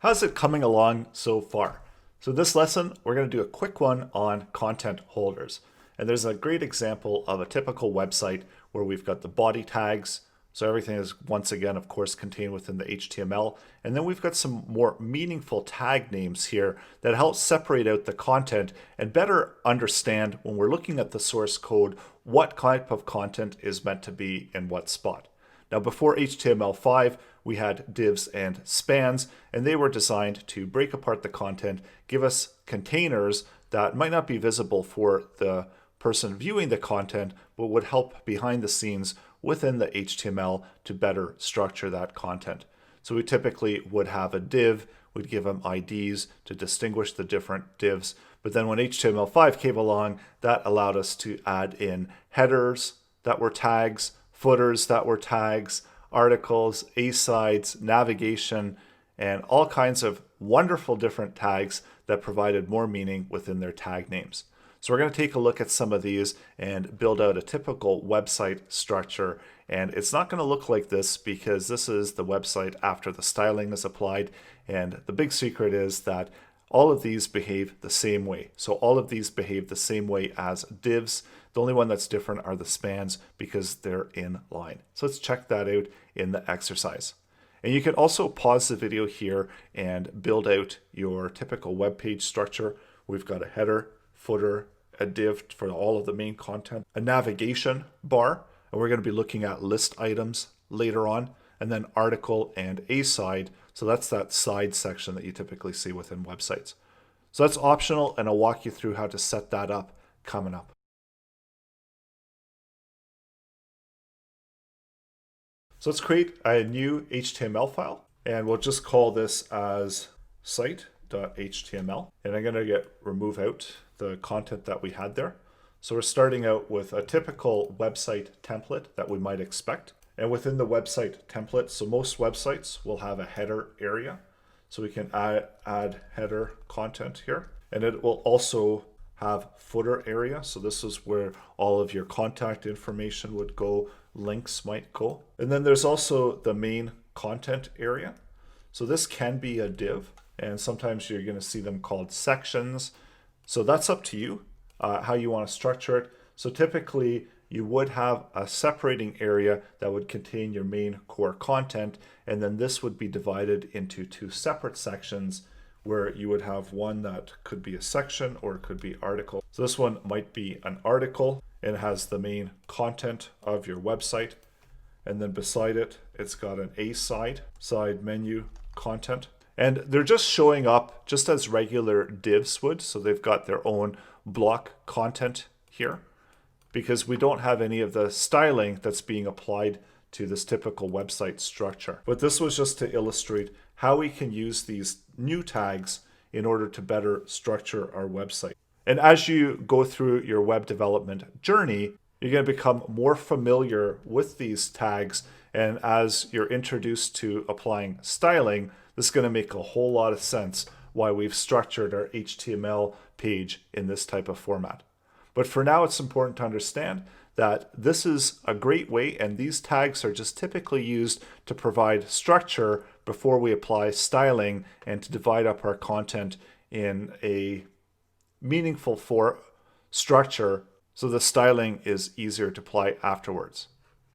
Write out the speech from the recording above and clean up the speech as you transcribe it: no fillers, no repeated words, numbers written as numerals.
How's it coming along so far? So this lesson, we're going to do a quick one on content holders. And there's a great example of a typical website where we've got the body tags. So everything is once again, of course, contained within the HTML. And then we've got some more meaningful tag names here that help separate out the content and better understand when we're looking at the source code, what type of content is meant to be in what spot. Now, before HTML5, we had divs and spans, and they were designed to break apart the content, give us containers that might not be visible for the person viewing the content, but would help behind the scenes within the HTML to better structure that content. So we typically would have a div, we'd give them IDs to distinguish the different divs, but then when HTML5 came along, that allowed us to add in headers that were tags, footers that were tags, articles, A-sides, navigation, and all kinds of wonderful different tags that provided more meaning within their tag names. So we're going to take a look at some of these and build out a typical website structure. And it's not going to look like this because this is the website after the styling is applied. And the big secret is that all of these behave the same way. So all of these behave the same way as divs. The only one that's different are the spans because they're in line. So let's check that out in the exercise. And you can also pause the video here and build out your typical web page structure. We've got a header, footer, a div for all of the main content, a navigation bar, and we're going to be looking at list items later on, and then article and a side. So that's that side section that you typically see within websites. So that's optional, and I'll walk you through how to set that up coming up. So let's create a new HTML file, and we'll just call this as site.html. And I'm going to remove out the content that we had there. So we're starting out with a typical website template that we might expect. And within the website template, so most websites will have a header area. So we can add header content here. And it will also have footer area. So this is where all of your contact information would go, links might go. And then there's also the main content area. So this can be a div, and sometimes you're going to see them called sections. So that's up to you how you want to structure it. So typically you would have a separating area that would contain your main core content, and then this would be divided into two separate sections where you would have one that could be a section or it could be article. So this one might be an article and it has the main content of your website, and then beside it it's got an A side menu content, and they're just showing up just as regular divs would. So they've got their own block content here because we don't have any of the styling that's being applied to this typical website structure. But this was just to illustrate how we can use these new tags in order to better structure our website. And as you go through your web development journey, you're going to become more familiar with these tags. And as you're introduced to applying styling, this is going to make a whole lot of sense why we've structured our HTML page in this type of format. But for now, it's important to understand that this is a great way, and these tags are just typically used to provide structure before we apply styling and to divide up our content in a meaningful structure so the styling is easier to apply afterwards.